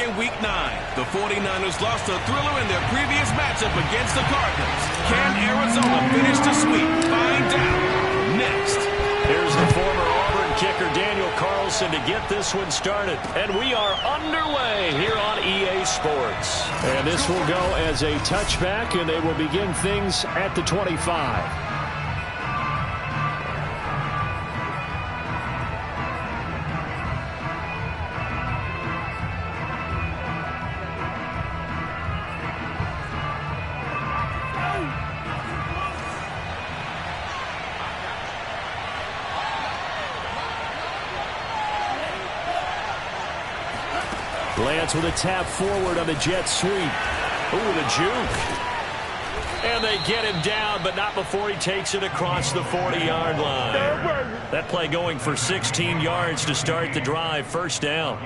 in Week 9. The 49ers lost a thriller in their previous matchup against the Cardinals. Can Arizona finish the sweep? Find out next. Here's the former Auburn kicker Daniel Carlson to get this one started. And we are underway here on EA Sports. And this will go as a touchback, and they will begin things at the 25. Lance with a tap forward on the jet sweep. Ooh, the juke. And they get him down, but not before he takes it across the 40-yard line. That play going for 16 yards to start the drive. First down.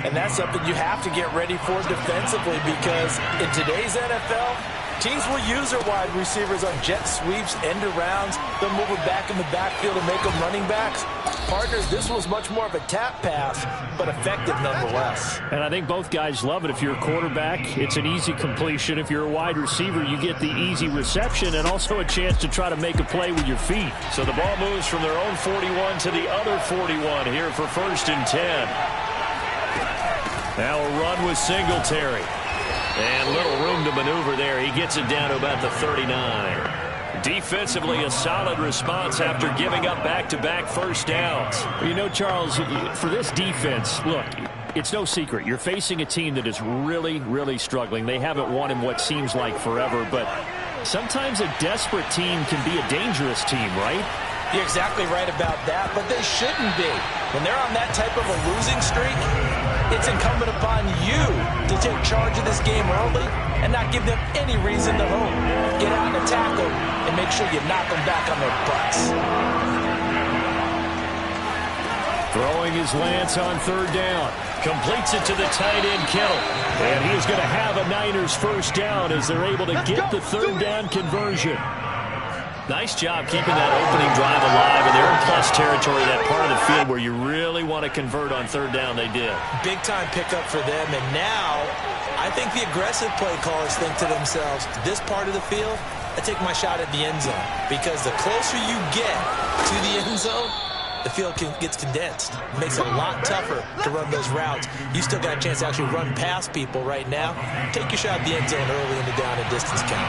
And that's something you have to get ready for defensively, because in today's NFL, teams will use their wide receivers on jet sweeps, end arounds. They'll move it back in the backfield and make them running backs. Partners, this was much more of a tap pass, but effective nonetheless. And I think both guys love it. If you're a quarterback, it's an easy completion. If you're a wide receiver, you get the easy reception and also a chance to try to make a play with your feet. So the ball moves from their own 41 to the other 41 here for 1st and 10. Now a run with Singletary. And little room to maneuver there. He gets it down to about the 39. Defensively, a solid response after giving up back-to-back first downs. You know, Charles, for this defense, look, it's no secret. You're facing a team that is really, really struggling. They haven't won in what seems like forever, but sometimes a desperate team can be a dangerous team, right? You're exactly right about that, but they shouldn't be. When they're on that type of a losing streak, it's incumbent upon you to take charge of this game early and not give them any reason to hope. Get out and attack them and make sure you knock them back on their butts. Throwing his Lance on 3rd down. Completes it to the tight end, Kittle. And he is going to have a Niners first down as they're able to get the 3rd down conversion. Nice job keeping that opening drive alive, and they're in plus territory, that part of the field where you really want to convert on 3rd down. They did. Big-time pickup for them, and now I think the aggressive play callers think to themselves, this part of the field, I take my shot at the end zone, because the closer you get to the end zone, the field gets condensed. It makes it a lot tougher to run those routes. You still got a chance to actually run past people right now. Take your shot at the end zone early in the down and distance count.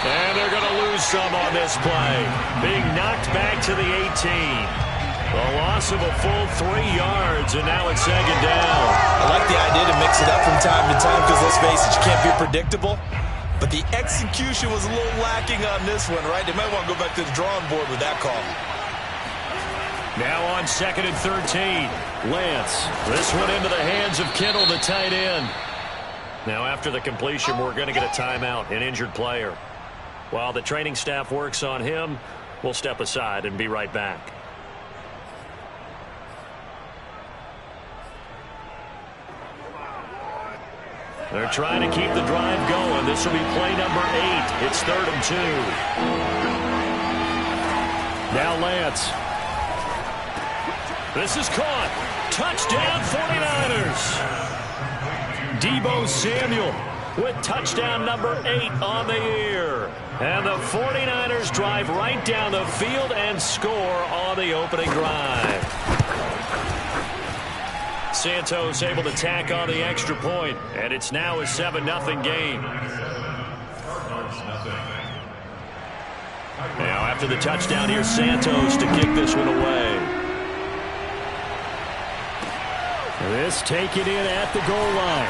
And they're going to lose some on this play. Being knocked back to the 18. A loss of a full 3 yards, and now it's 2nd down. I like the idea to mix it up from time to time, because let's face it, you can't be predictable. But the execution was a little lacking on this one, right? They might want to go back to the drawing board with that call. Now on 2nd and 13. Lance. This one into the hands of Kittle, the tight end. Now after the completion, we're going to get a timeout, an injured player. While the training staff works on him, we'll step aside and be right back. They're trying to keep the drive going. This will be play number 8. It's 3rd and 2. Now Lance. This is caught. Touchdown 49ers. Deebo Samuel with touchdown number 8 on the year. And the 49ers drive right down the field and score on the opening drive. Santos able to tack on the extra point, and it's now a 7-0 game. Now after the touchdown, here's Santos to kick this one away. This taken in at the goal line.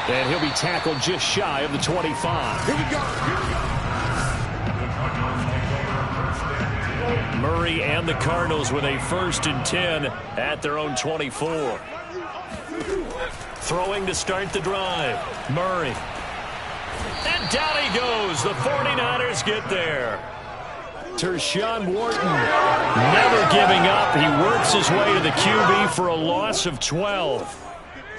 And he'll be tackled just shy of the 25. Here we go. Murray and the Cardinals with a 1st and 10 at their own 24. Throwing to start the drive. Murray. And down he goes. The 49ers get there. Tershawn Wharton never giving up. He works his way to the QB for a loss of 12.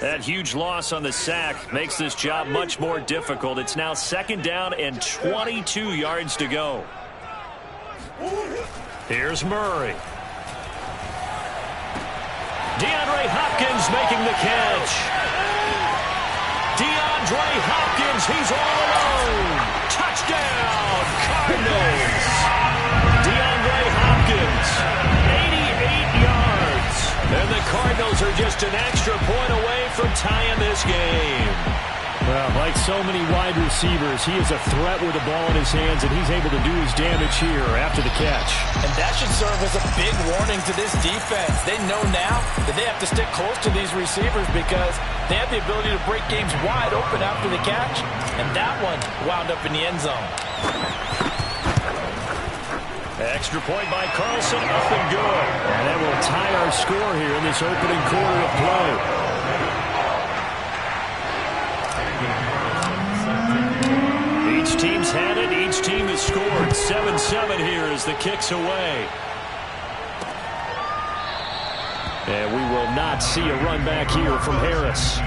That huge loss on the sack makes this job much more difficult. It's now 2nd down and 22 yards to go. Here's Murray. DeAndre Hopkins making the catch. DeAndre Hopkins, he's all alone. Touchdown, Cardinals. DeAndre Hopkins, 88 yards. And the Cardinals are just an extra point away from tying this game. Well, like so many wide receivers, he is a threat with the ball in his hands, and he's able to do his damage here after the catch. And that should serve as a big warning to this defense. They know now that they have to stick close to these receivers because they have the ability to break games wide open after the catch. And that one wound up in the end zone. Extra point by Carlson, up and good. And that will tie our score here in this opening quarter of play. Each team's had it. Each team has scored. 7-7 here as the kick's away. And we will not see a run back here from Harris.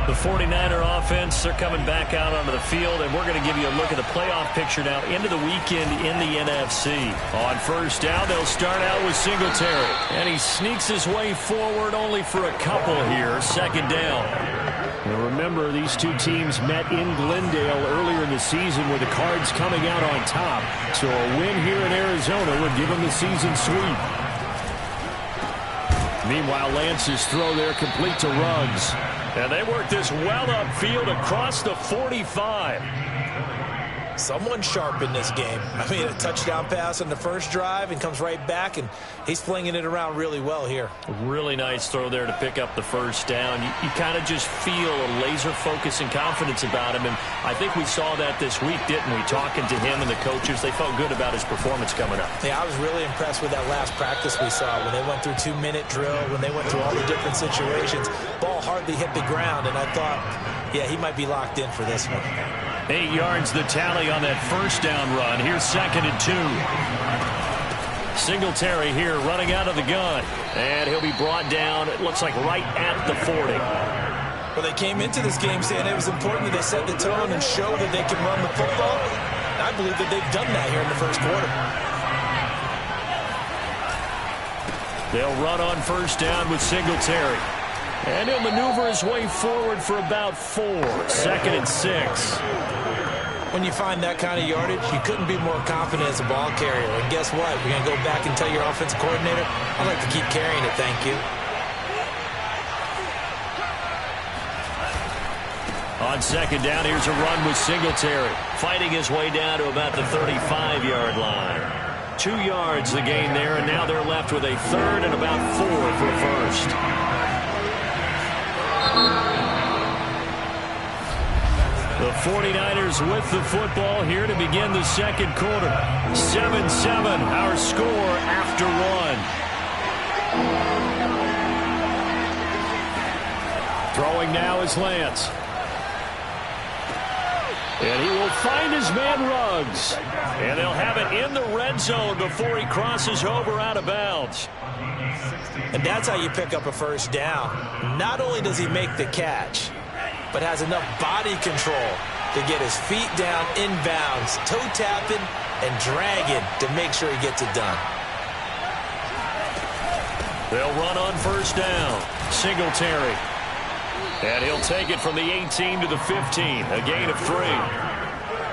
The 49er offense, they're coming back out onto the field, and we're going to give you a look at the playoff picture now into the weekend in the NFC. On first down, they'll start out with Singletary. And he sneaks his way forward only for a couple here. Second down. And remember, these two teams met in Glendale earlier in the season with the Cards coming out on top. So a win here in Arizona would give them the season sweep. Meanwhile, Lance's throw there complete to Ruggs. And they work this well upfield across the 45. Someone sharp in this game. I mean, a touchdown pass on the first drive and comes right back, and he's flinging it around really well here. Really nice throw there to pick up the first down. You kind of just feel a laser focus and confidence about him, and I think we saw that this week, didn't we? Talking to him and the coaches, they felt good about his performance coming up. Yeah, I was really impressed with that last practice we saw when they went through 2-minute drill, when they went through all the different situations. Ball hardly hit the ground, and I thought, yeah, he might be locked in for this one. 8 yards the tally on that first down run. Here's 2nd and 2. Singletary here running out of the gun. And he'll be brought down, it looks like, right at the 40. Well, they came into this game saying it was important that they set the tone and show that they can run the football. I believe that they've done that here in the first quarter. They'll run on first down with Singletary. And he'll maneuver his way forward for about 4. 2nd and 6. When you find that kind of yardage, you couldn't be more confident as a ball carrier. And guess what? We're going to go back and tell your offensive coordinator, I'd like to keep carrying it, thank you. On second down, here's a run with Singletary. Fighting his way down to about the 35-yard line. 2 yards the gain there, and now they're left with a 3rd and about 4 for a first. The 49ers with the football here to begin the second quarter. 7-7, our score after 1. Throwing now is Lance. And he will find his man Ruggs. And they'll have it in the red zone before he crosses over out of bounds. And that's how you pick up a first down. Not only does he make the catch, but has enough body control to get his feet down inbounds, toe tapping and dragging to make sure he gets it done. They'll run on first down. Singletary. And he'll take it from the 18 to the 15, a gain of 3.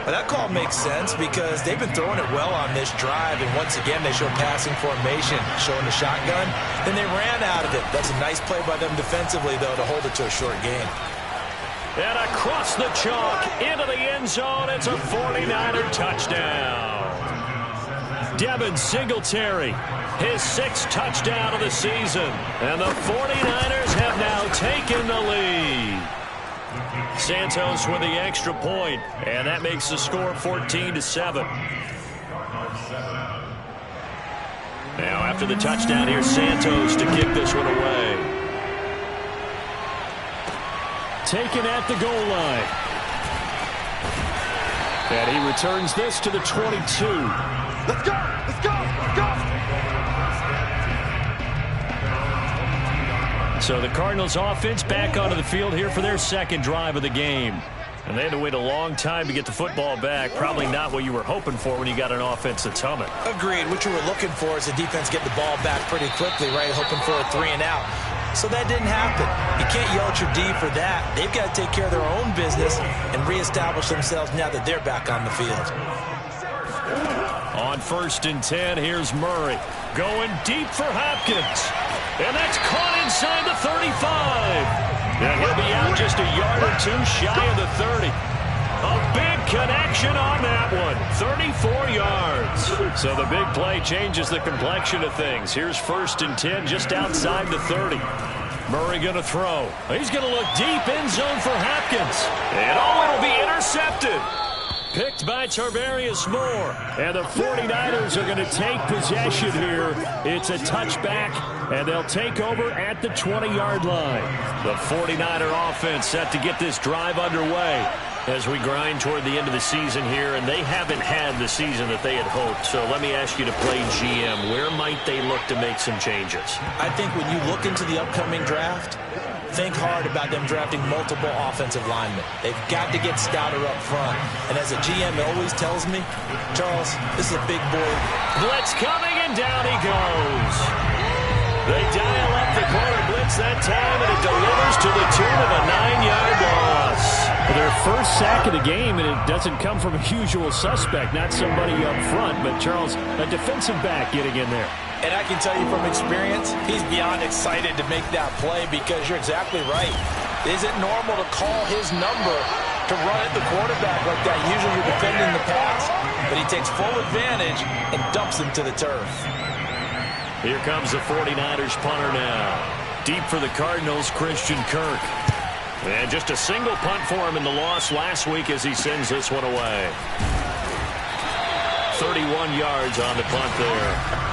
Well, that call makes sense because they've been throwing it well on this drive, and once again they show passing formation, showing the shotgun. Then they ran out of it. That's a nice play by them defensively, though, to hold it to a short gain. And across the chalk, into the end zone, it's a 49er touchdown. Devin Singletary, his 6th touchdown of the season. And the 49ers have now taken the lead. Santos with the extra point, and that makes the score 14-7. Now after the touchdown, here's Santos to kick this one away. Taken at the goal line. And he returns this to the 22. Let's go! Let's go! Let's go! So the Cardinals offense back onto the field here for their second drive of the game. And they had to wait a long time to get the football back. Probably not what you were hoping for when you got an offense that's humming. Agreed. What you were looking for is the defense get the ball back pretty quickly, right? Hoping for a 3 and out. So that didn't happen. You can't yell at your D for that. They've got to take care of their own business and reestablish themselves now that they're back on the field. On 1st and 10, here's Murray. Going deep for Hopkins. And that's caught inside the 35. And he'll be out just a yard or two shy of the 30. A big connection on that one. 34 yards. So the big play changes the complexion of things. Here's 1st and 10 just outside the 30. Murray going to throw. He's going to look deep end zone for Hopkins. And it'll be intercepted. Picked by Tarvarius Moore. And the 49ers are going to take possession here. It's a touchback, and they'll take over at the 20-yard line. The 49er offense set to get this drive underway as we grind toward the end of the season here, and they haven't had the season that they had hoped. So let me ask you to play GM. Where might they look to make some changes? I think when you look into the upcoming draft, think hard about them drafting multiple offensive linemen. They've got to get stouter up front. And as a GM always tells me, Charles, this is a big boy. Blitz coming, and down he goes. They dial up the corner blitz that time, and it delivers to the tune of a 9-yard loss. Their first sack of the game, and it doesn't come from a usual suspect, not somebody up front, but Charles, a defensive back getting in there. And I can tell you from experience, he's beyond excited to make that play because you're exactly right. Is it normal to call his number to run at the quarterback like that? Usually you're defending the pass, but he takes full advantage and dumps him to the turf. Here comes the 49ers punter now. Deep for the Cardinals, Christian Kirk. And just a single punt for him in the loss last week as he sends this one away. 31 yards on the punt there.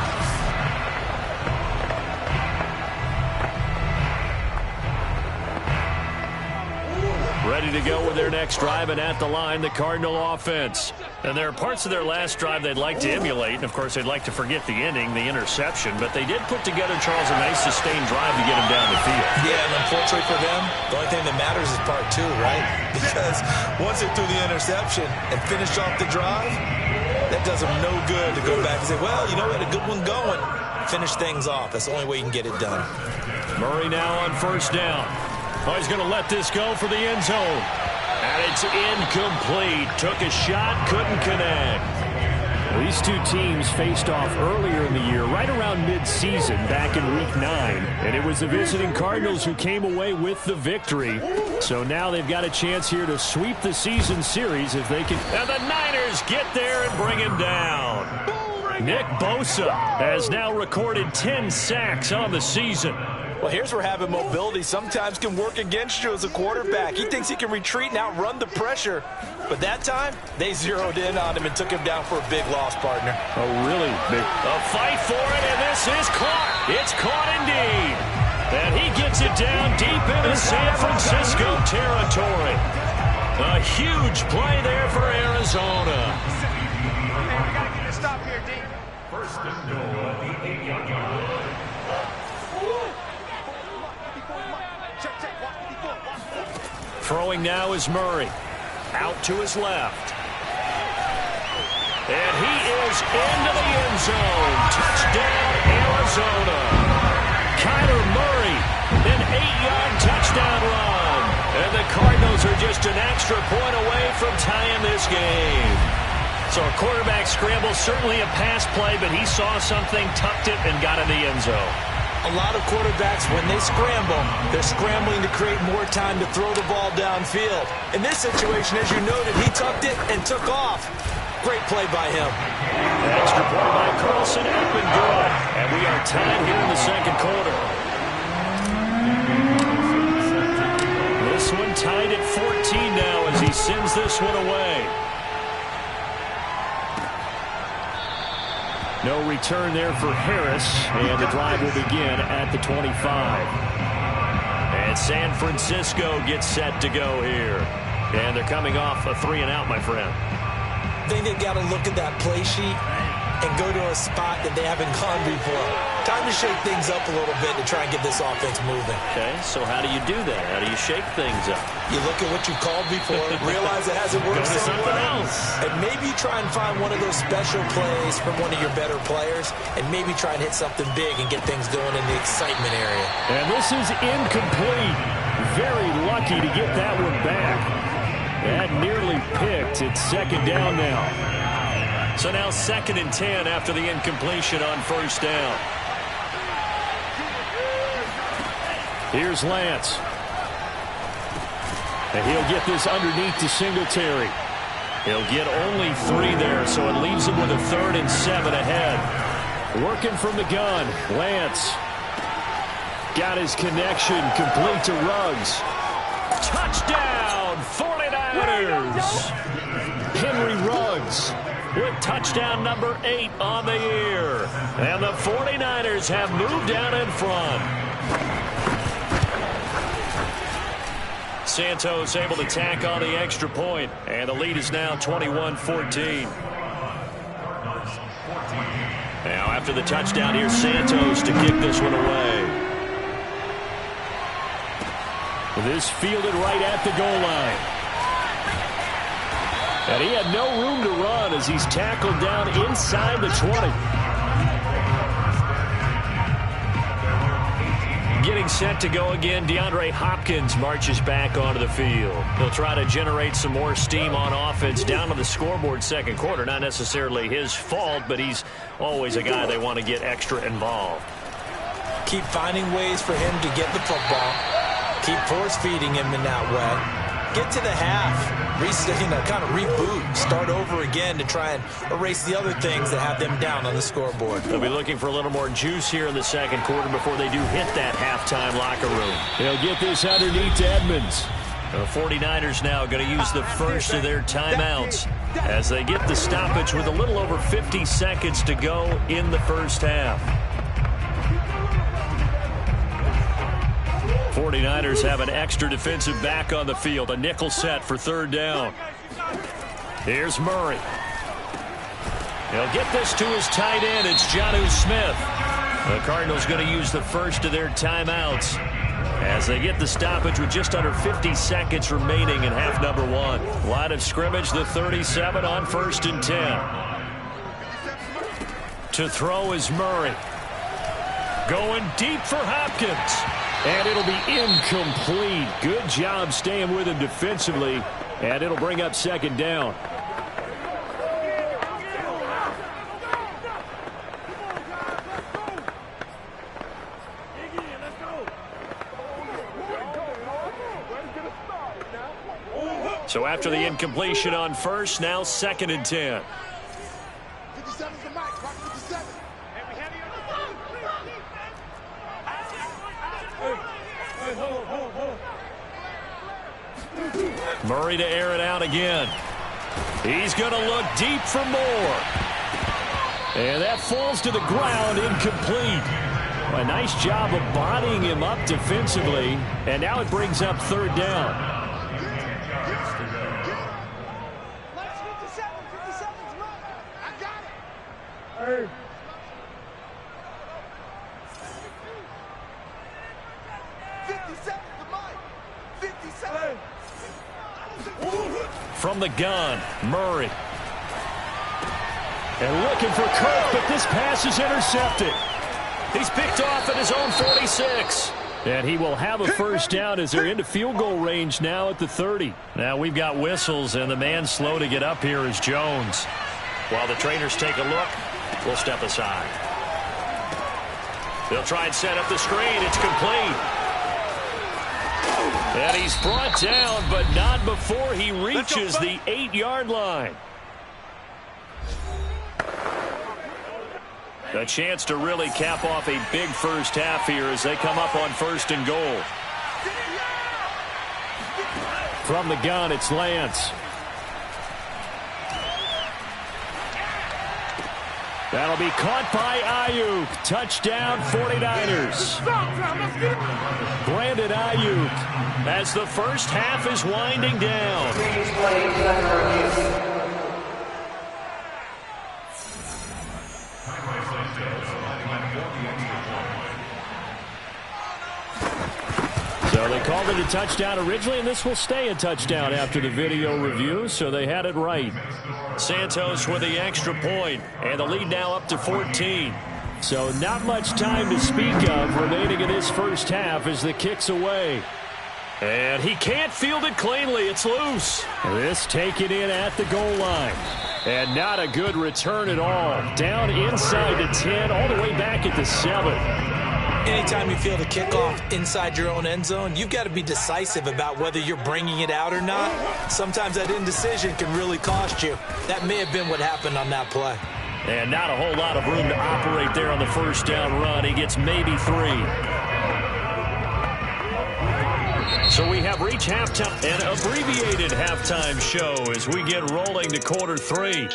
Ready to go with their next drive, and at the line, the Cardinal offense. And there are parts of their last drive they'd like to emulate, and of course they'd like to forget the inning, the interception, but they did put together, Charles, a nice sustained drive to get him down the field. Yeah, and unfortunately for them, the only thing that matters is part 2, right? Because once they threw the interception and finished off the drive, that does them no good to go back and say, well, you know, we had a good one going. Finish things off. That's the only way you can get it done. Murray now on 1st down. Oh, he's going to let this go for the end zone. And it's incomplete. Took a shot, couldn't connect. Well, these two teams faced off earlier in the year, right around mid-season, back in Week 9. And it was the visiting Cardinals who came away with the victory. So now they've got a chance here to sweep the season series if they can. And the Niners get there and bring him down. Nick Bosa has now recorded 10 sacks on the season. Well, here's where having mobility sometimes can work against you as a quarterback. He thinks he can retreat and outrun the pressure. But that time, they zeroed in on him and took him down for a big loss, partner. Oh, really big. A fight for it, and this is caught. It's caught indeed. And he gets it down deep into San Francisco territory. A huge play there for Arizona. Hey, we got to get a stop here, D. First and goal at the 8-yard line. Throwing now is Murray. Out to his left. And he is into the end zone. Touchdown, Arizona. Kyler Murray, an 8-yard touchdown run. And the Cardinals are just an extra point away from tying this game. So a quarterback scramble, certainly a pass play, but he saw something, tucked it, and got in the end zone. A lot of quarterbacks, when they scramble, they're scrambling to create more time to throw the ball downfield. In this situation, as you noted, he tucked it and took off. Great play by him. Extra point by Carlson, up and good. And we are tied here in the second quarter. This one tied at 14 now as he sends this one away. No return there for Harris, and the drive will begin at the 25. And San Francisco gets set to go here. And they're coming off a 3-and-out, my friend. I think they've got to look at that play sheet and go to a spot that they haven't gone before. Time to shake things up a little bit to try and get this offense moving. Okay, so how do you do that? How do you shake things up? You look at what you called before, realize it hasn't worked Go to something else. And maybe try and find one of those special plays from one of your better players, and maybe try and hit something big and get things going in the excitement area. And this is incomplete. Very lucky to get that one back. That nearly picked. It's second down now. So now 2nd and 10 after the incompletion on first down. Here's Lance. And he'll get this underneath to Singletary. He'll get only 3 there, so it leaves him with a 3rd and 7 ahead. Working from the gun. Lance. Got his connection. Complete to Ruggs. Touchdown, 49ers! Henry Ruggs With touchdown number 8 on the year. And the 49ers have moved down in front. Santos able to tack on the extra point, and the lead is now 21-14. Now after the touchdown, here's Santos to kick this one away. This fielded right at the goal line. And he had no room to run as he's tackled down inside the 20. Getting set to go again, DeAndre Hopkins marches back onto the field. He'll try to generate some more steam on offense down to the scoreboard second quarter. Not necessarily his fault, but he's always a guy they want to get extra involved. Keep finding ways for him to get the football. Keep force-feeding him in that way. Get to the half. Kind of reboot. Start over again to try and erase the other things that have them down on the scoreboard. They'll be looking for a little more juice here in the second quarter before they do hit that halftime locker room. They'll get this underneath to Edmonds. The 49ers now going to use the first of their timeouts as they get the stoppage with a little over 50 seconds to go in the first half. 49ers have an extra defensive back on the field. A nickel set for third down. Here's Murray. He'll get this to his tight end. It's Jonnu Smith. The Cardinals going to use the first of their timeouts as they get the stoppage with just under 50 seconds remaining in half number 1. Line of scrimmage, the 37 on 1st and 10. To throw is Murray. Going deep for Hopkins. And it'll be incomplete. Good job staying with him defensively. And it'll bring up second down. So after the incompletion on first, now 2nd and 10. Murray to air it out again. He's going to look deep for more. And that falls to the ground, incomplete. A nice job of bodying him up defensively. And now it brings up third down. From the gun, Murray. And looking for Kirk, but this pass is intercepted. He's picked off at his own 46. And he will have a first down as they're into field goal range now at the 30. Now we've got whistles, and the man slow to get up here is Jones. While the trainers take a look, we'll step aside. They'll try and set up the screen. It's complete. And he's brought down, but not before he reaches the 8-yard line. A chance to really cap off a big first half here as they come up on 1st and goal. From the gun, it's Lance. That'll be caught by Ayuk. Touchdown, 49ers. Brandon Ayuk. As the first half is winding down. So they called it a touchdown originally, and this will stay a touchdown after the video review, so they had it right. Santos with the extra point, and the lead now up to 14. So not much time to speak of remaining in this first half as the kick's away. And he can't field it cleanly. It's loose. This taken in at the goal line. And not a good return at all. Down inside the 10, all the way back at the 7. Anytime you field a kickoff inside your own end zone, you've got to be decisive about whether you're bringing it out or not. Sometimes that indecision can really cost you. That may have been what happened on that play. And not a whole lot of room to operate there on the first down run. He gets maybe 3. So we have reached halftime, an abbreviated halftime show as we get rolling to quarter 3.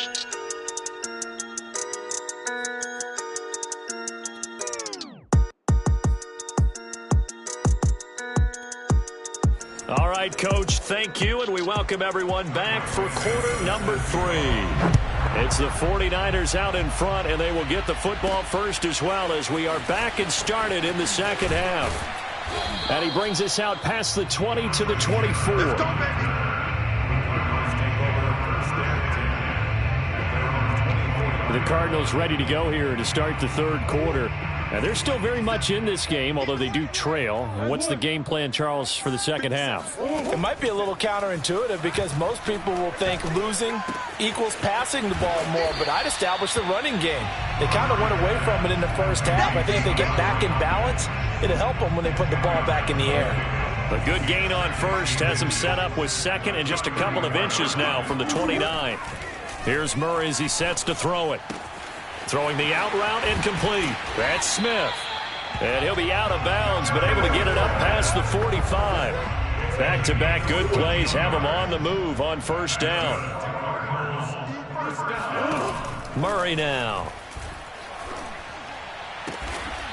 All right, Coach, thank you, and we welcome everyone back for quarter number 3. It's the 49ers out in front, and they will get the football first as well as we are back and started in the second half. And he brings us out past the 20 to the 24. Let's go, baby. The Cardinals ready to go here to start the third quarter. Now, they're still very much in this game, although they do trail. What's the game plan, Charles, for the second half? It might be a little counterintuitive because most people will think losing equals passing the ball more, but I'd establish the running game. They kind of went away from it in the first half. I think if they get back in balance, it'll help them when they put the ball back in the air. A good gain on first has him set up with second and just a couple of inches now from the 29. Here's Murray as he sets to throw it. Throwing the out route incomplete. That's Smith. And he'll be out of bounds, but able to get it up past the 45. Back-to-back good plays have him on the move on first down. Murray now.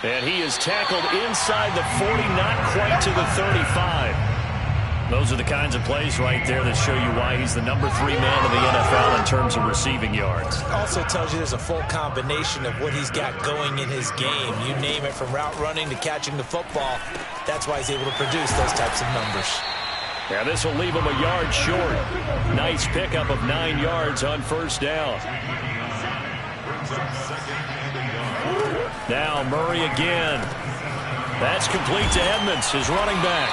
And he is tackled inside the 40, not quite to the 35. Those are the kinds of plays right there that show you why he's the number 3 man in the NFL in terms of receiving yards. Also tells you there's a full combination of what he's got going in his game. You name it, from route running to catching the football. That's why he's able to produce those types of numbers. Yeah, this will leave him a yard short. Nice pickup of 9 yards on first down. Now Murray again. That's complete to Edmonds, his running back.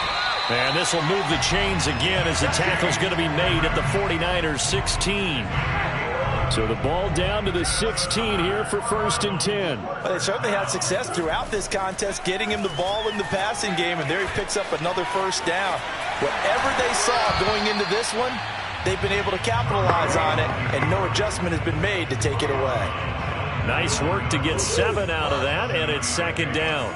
And this will move the chains again as the tackle's going to be made at the 49ers 16. So the ball down to the 16 here for 1st and 10. Well, they certainly had success throughout this contest getting him the ball in the passing game, and there he picks up another first down. Whatever they saw going into this one, they've been able to capitalize on it, and no adjustment has been made to take it away. Nice work to get 7 out of that, and it's 2nd down.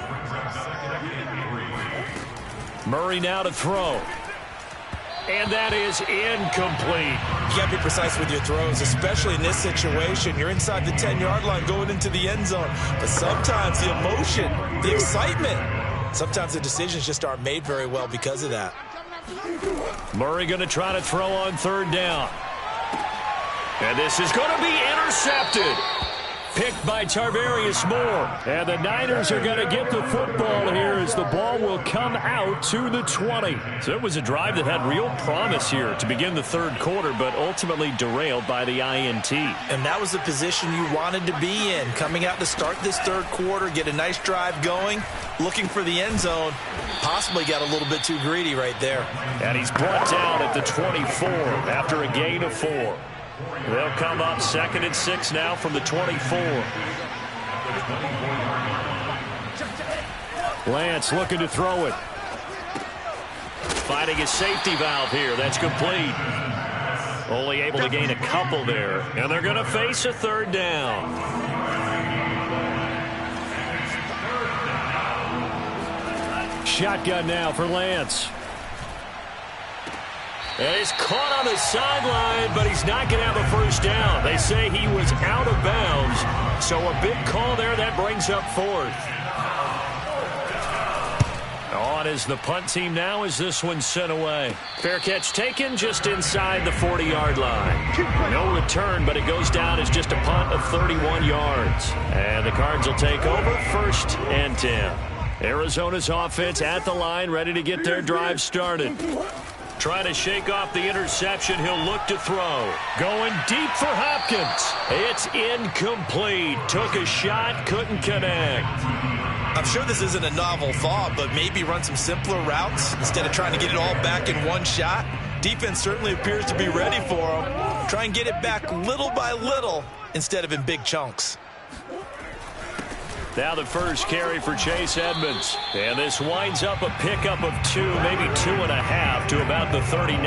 Murray now to throw. And that is incomplete. You got to be precise with your throws, especially in this situation. You're inside the 10-yard line going into the end zone. But sometimes the emotion, the excitement, sometimes the decisions just aren't made very well because of that. Murray going to try to throw on 3rd down. And this is going to be intercepted. Picked by Tarvarius Moore. And the Niners are going to get the football here as the ball will come out to the 20. So it was a drive that had real promise here to begin the third quarter, but ultimately derailed by the INT. And that was the position you wanted to be in. Coming out to start this third quarter, get a nice drive going, looking for the end zone. Possibly got a little bit too greedy right there. And he's brought down at the 24 after a gain of 4. They'll come up 2nd and 6 now from the 24. Lance looking to throw it. Finding his safety valve here. That's complete. Only able to gain a couple there. And they're going to face a 3rd down. Shotgun now for Lance. And he's caught on the sideline, but he's not going to have a first down. They say he was out of bounds. So a big call there that brings up 4th. On is the punt team now as this one's sent away. Fair catch taken just inside the 40-yard line. No return, but it goes down as just a punt of 31 yards. And the Cards will take over 1st and 10. Arizona's offense at the line, ready to get their drive started. Trying to shake off the interception. He'll look to throw. Going deep for Hopkins. It's incomplete. Took a shot, couldn't connect. I'm sure this isn't a novel thought, but maybe run some simpler routes instead of trying to get it all back in one shot. Defense certainly appears to be ready for him. Try and get it back little by little instead of in big chunks. Now the first carry for Chase Edmonds. And this winds up a pickup of 2, maybe 2.5 to about the 39.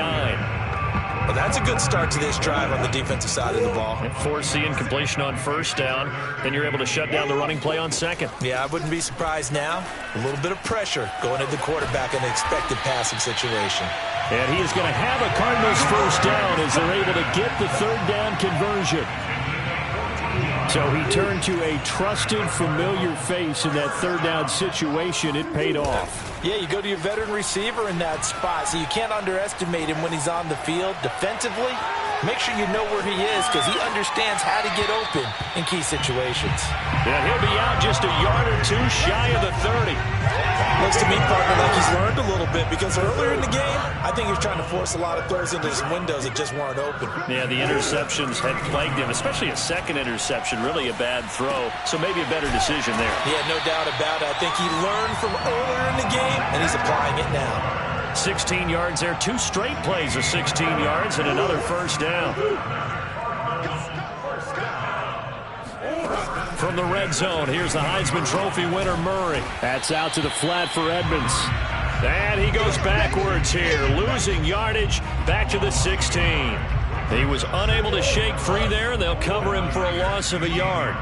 Well, that's a good start to this drive on the defensive side of the ball. And force the incompletion on first down. Then you're able to shut down the running play on second. Yeah, I wouldn't be surprised now. A little bit of pressure going at the quarterback in an expected passing situation. And he is going to have a Cardinals first down as they're able to get the third down conversion. So he turned to a trusted, familiar face in that third down situation. It paid off. Yeah, you go to your veteran receiver in that spot, so you can't underestimate him when he's on the field. Defensively, make sure you know where he is because he understands how to get open in key situations. And he'll be out just a yard or two shy of the 30. Looks to me, partner, like he's learned a little bit because earlier in the game, I think he was trying to force a lot of throws into his windows that just weren't open. Yeah, the interceptions had plagued him, especially a second interception, really a bad throw. So maybe a better decision there. Yeah, no doubt about it. I think he learned from earlier in the game, and he's applying it now. 16 yards there, 2 straight plays of 16 yards and another first down. From the red zone, here's the Heisman Trophy winner, Murray. That's out to the flat for Edmonds. And he goes backwards here, losing yardage back to the 16. He was unable to shake free there, and they'll cover him for a loss of a yard.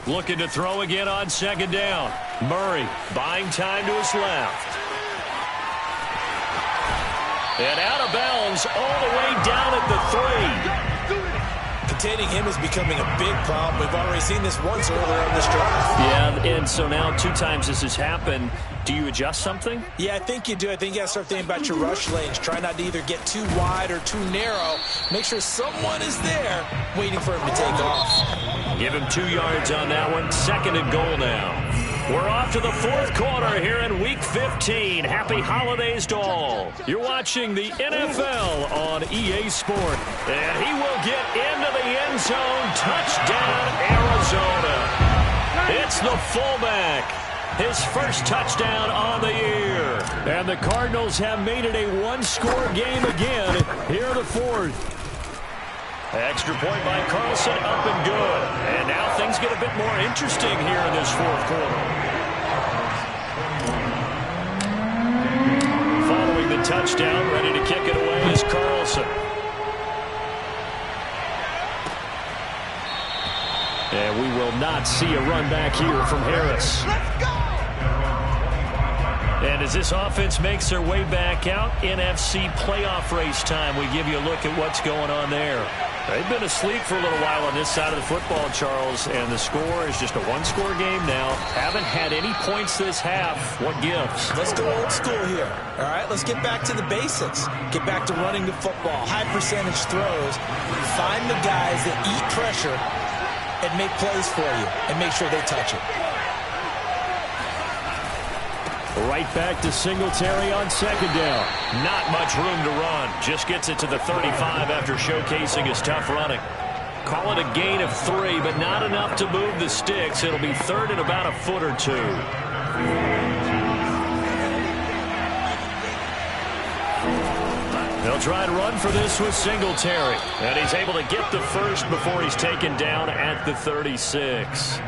Looking to throw again on second down. Murray buying time to his left. And out of bounds all the way down at the 3. Containing him is becoming a big problem. We've already seen this once earlier on this drive. Yeah, and so now 2 times this has happened. Do you adjust something? Yeah, I think you do. I think you got to start thinking about your rush lanes. Try not to either get too wide or too narrow. Make sure someone is there waiting for him to take off. Give him 2 yards on that one. 2nd and goal now. We're off to the 4th quarter here in Week 15. Happy holidays to all. You're watching the NFL on EA Sport. And he will get into the end zone. Touchdown, Arizona. It's the fullback. His first touchdown on the year. And the Cardinals have made it a 1-score game again here in the 4th. Extra point by Carlson, up and good. And now things get a bit more interesting here in this 4th quarter. Following the touchdown, ready to kick it away is Carlson. And we will not see a run back here from Harris. Let's go! And as this offense makes their way back out, NFC playoff race time, we give you a look at what's going on there. They've been asleep for a little while on this side of the football, Charles, and the score is just a 1-score game now. Haven't had any points this half. What gives? Let's go old school here. All right, let's get back to the basics. Get back to running the football, high percentage throws. Find the guys that eat pressure and make plays for you and make sure they touch it. Right back to Singletary on second down. Not much room to run. Just gets it to the 35 after showcasing his tough running. Call it a gain of 3, but not enough to move the sticks. It'll be 3rd and about a foot or 2. They'll try and run for this with Singletary. And he's able to get the first before he's taken down at the 36.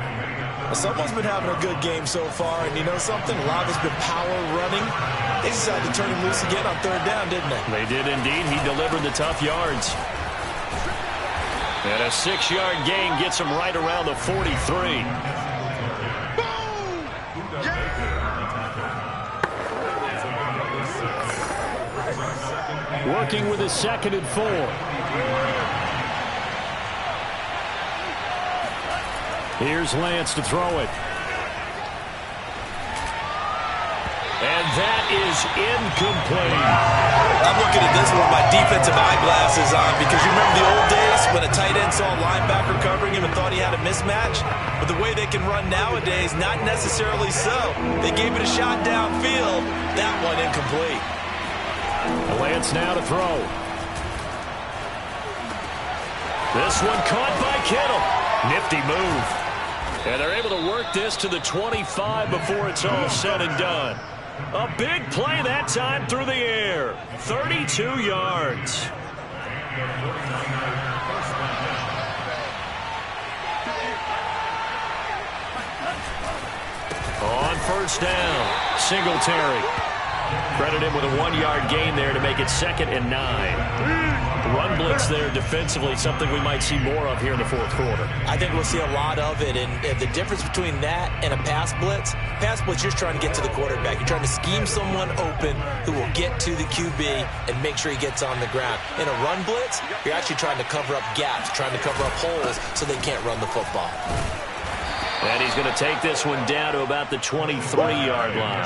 Someone's been having a good game so far, and you know something? A lot of it's been power running. They decided to turn him loose again on 3rd down, didn't they? They did indeed. He delivered the tough yards. And a 6-yard gain gets him right around the 43. Working with a 2nd and 4. Here's Lance to throw it. And that is incomplete. I'm looking at this one with my defensive eyeglasses on because you remember the old days when a tight end saw a linebacker covering him and thought he had a mismatch? But the way they can run nowadays, not necessarily so. They gave it a shot downfield. That one incomplete. Lance now to throw. This one caught by Kittle. Nifty move. And they're able to work this to the 25 before it's all said and done. A big play that time through the air. 32 yards. On first down, Singletary. Credit him with a 1-yard gain there to make it 2nd and 9. Run blitz there defensively, something we might see more of here in the fourth quarter. I think we'll see a lot of it, and the difference between that and a pass blitz, you're trying to get to the quarterback. You're trying to scheme someone open who will get to the QB and make sure he gets on the ground. In a run blitz, you're actually trying to cover up gaps, trying to cover up holes so they can't run the football. And he's going to take this one down to about the 23-yard line.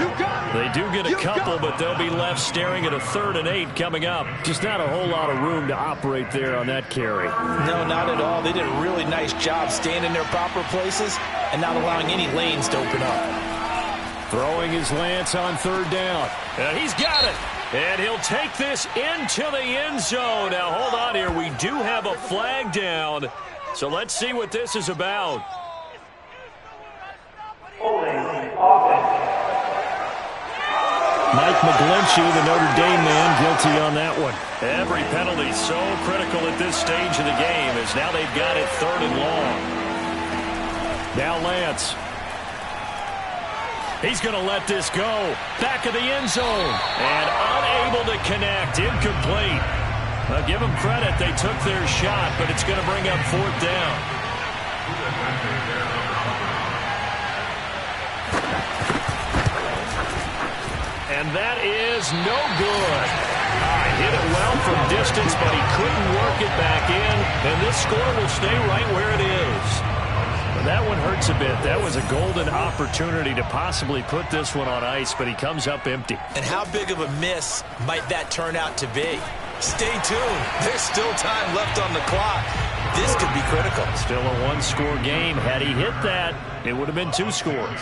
They do get a couple, but they'll be left staring at a 3rd and 8 coming up. Just not a whole lot of room to operate there on that carry. No, not at all. They did a really nice job staying in their proper places and not allowing any lanes to open up. Throwing his Lance on 3rd down. And he's got it. And he'll take this into the end zone. Now, hold on here. We do have a flag down. So let's see what this is about. Mike McGlinchey, the Notre Dame man, guilty on that one. Every penalty so critical at this stage of the game as now they've got it 3rd and long. Now Lance. He's going to let this go. Back of the end zone. And unable to connect. Incomplete. Now give them credit. They took their shot, but it's going to bring up 4th down. And that is no good. Hit it well from distance, but he couldn't work it back in. And this score will stay right where it is. And that one hurts a bit. That was a golden opportunity to possibly put this one on ice, but he comes up empty. And how big of a miss might that turn out to be? Stay tuned. There's still time left on the clock. This could be critical. Still a 1-score game. Had he hit that, it would have been 2 scores.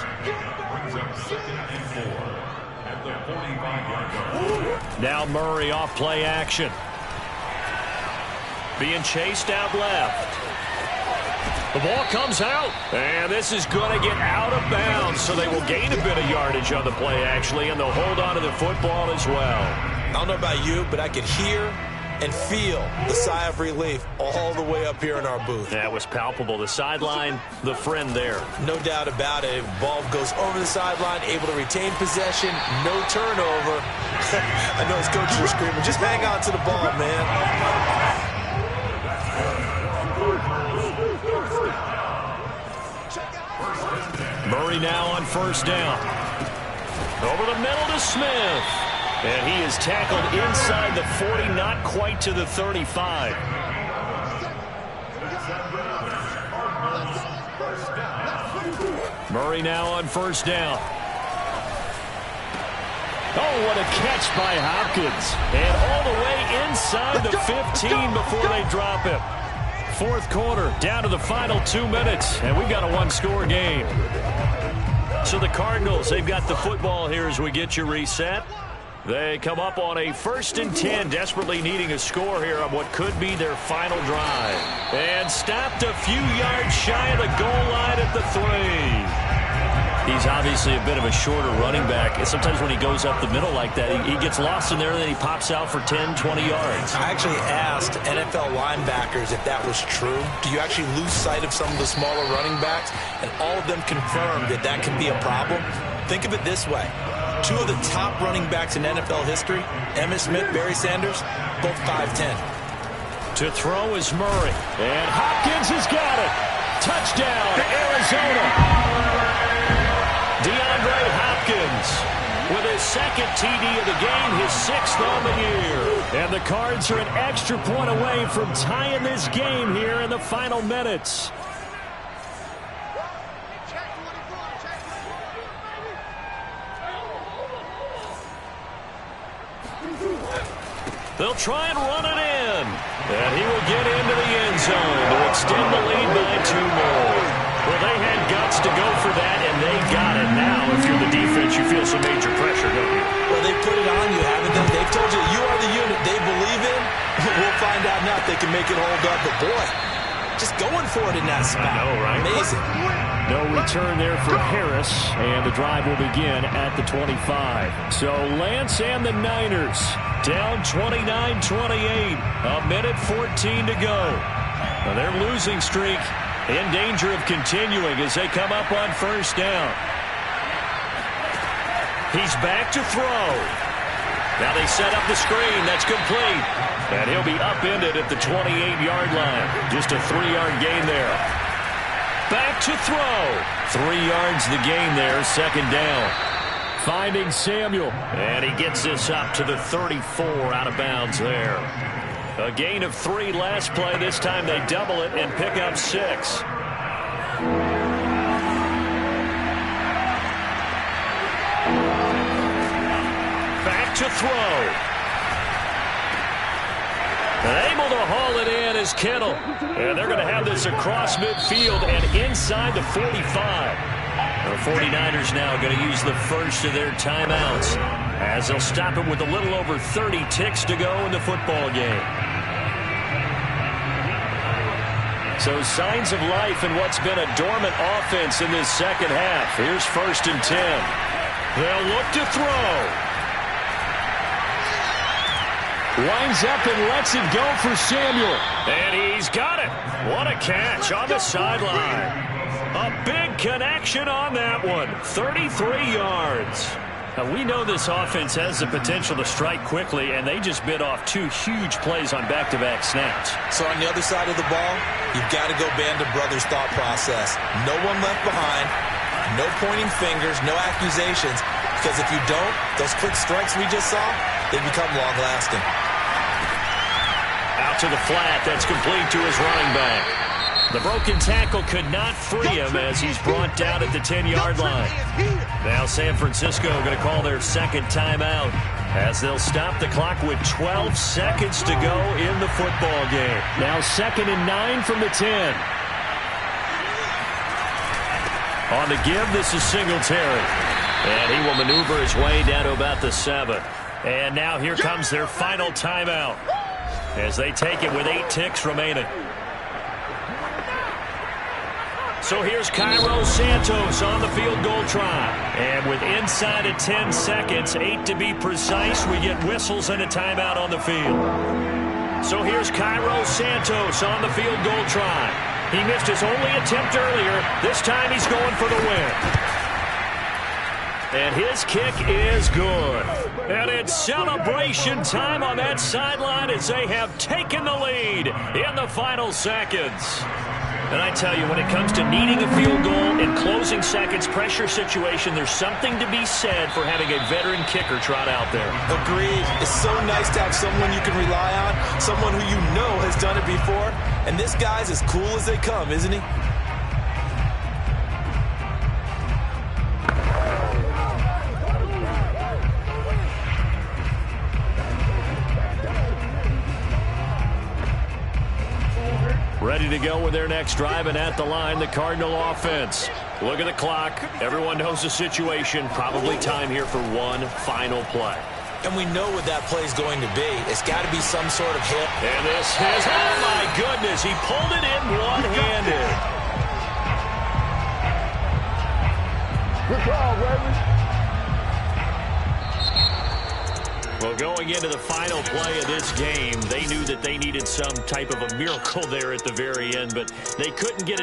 Now Murray off play action. Being chased out left. The ball comes out. And this is going to get out of bounds, so they will gain a bit of yardage on the play, actually, and they'll hold on to the football as well. I don't know about you, but I could hear and feel the sigh of relief all the way up here in our booth. That was palpable. The sideline, the friend there. No doubt about it. Ball goes over the sideline, able to retain possession, no turnover. I know his coaches are screaming, just hang on to the ball, man. Murray now on first down. Over the middle to Smith. And he is tackled inside the 40, not quite to the 35. Murray now on first down. Oh, what a catch by Hopkins. And all the way inside the 15 before they drop him. Fourth quarter, down to the final 2 minutes, and we've got a 1-score game. So the Cardinals, they've got the football here as we get you reset. They come up on a 1st and 10, desperately needing a score here on what could be their final drive. And stopped a few yards shy of the goal line at the 3. He's obviously a bit of a shorter running back. And sometimes when he goes up the middle like that, he gets lost in there and then he pops out for 10, 20 yards. I actually asked NFL linebackers if that was true. Do you actually lose sight of some of the smaller running backs? And all of them confirmed that that can be a problem. Think of it this way. 2 of the top running backs in NFL history, Emmitt Smith, Barry Sanders, both 5'10". To throw is Murray. And Hopkins has got it. Touchdown, Arizona. DeAndre Hopkins with his 2nd TD of the game, his 6th on the year. And the Cards are an extra point away from tying this game here in the final minutes. They'll try and run it in. And he will get into the end zone to extend the lead by 2 more. Well, they had guts to go for that, and they got it. Now, if you're the defense, you feel some major pressure, don't you? Well, they put it on you, haven't they? They've told you you are the unit they believe in. We'll find out now if they can make it hold up. But, boy, just going for it in that spot. I know, right? Amazing. No return there for Harris, and the drive will begin at the 25. So Lance and the Niners down 29-28. A minute 14 to go. Now their losing streak in danger of continuing as they come up on first down. He's back to throw. Now they set up the screen. That's complete. And he'll be upended at the 28-yard line. Just a 3-yard gain there. Back to throw. 3 yards the gain there. Second down. Finding Samuel. And he gets this up to the 34 out of bounds there. A gain of 3 last play. This time they double it and pick up 6. Back to throw. And able to haul it in is Kittle. And they're going to have this across midfield and inside the 45. The 49ers now going to use the first of their timeouts as they'll stop it with a little over 30 ticks to go in the football game. So signs of life in what's been a dormant offense in this second half. Here's 1st and 10. They'll look to throw. Winds up and lets it go for Samuel. And he's got it. What a catch on the sideline. A big connection on that one. 33 yards. Now, we know this offense has the potential to strike quickly, and they just bit off 2 huge plays on back-to-back snaps. So on the other side of the ball, you've got to go Band of Brothers thought process. No one left behind. No pointing fingers. No accusations. Because if you don't, those quick strikes we just saw, they become long-lasting. Out to the flat. That's complete to his running back. The broken tackle could not free him as he's brought down at the 10-yard line. Now San Francisco going to call their second timeout as they'll stop the clock with 12 seconds to go in the football game. Now 2nd and 9 from the 10. On the give, this is Singletary. And he will maneuver his way down to about the 7. And now here comes their final timeout as they take it with 8 ticks remaining. So here's Cairo Santos on the field goal try. And with inside of 10 seconds, 8 to be precise, we get whistles and a timeout on the field. So here's Cairo Santos on the field goal try. He missed his only attempt earlier. This time he's going for the win. And his kick is good. And it's celebration time on that sideline as they have taken the lead in the final seconds. And I tell you, when it comes to needing a field goal in closing seconds, pressure situation, there's something to be said for having a veteran kicker trot out there. Agreed. It's so nice to have someone you can rely on, someone who you know has done it before. And this guy's as cool as they come, isn't he? Ready to go with their next drive, and at the line, the Cardinal offense. Look at the clock. Everyone knows the situation. Probably time here for one final play. And we know what that play is going to be. It's got to be some sort of hit. And this is, oh my goodness, he pulled it in one-handed. Good call, baby. Well, going into the final play of this game, they knew that they needed some type of a miracle there at the very end, but they couldn't get it.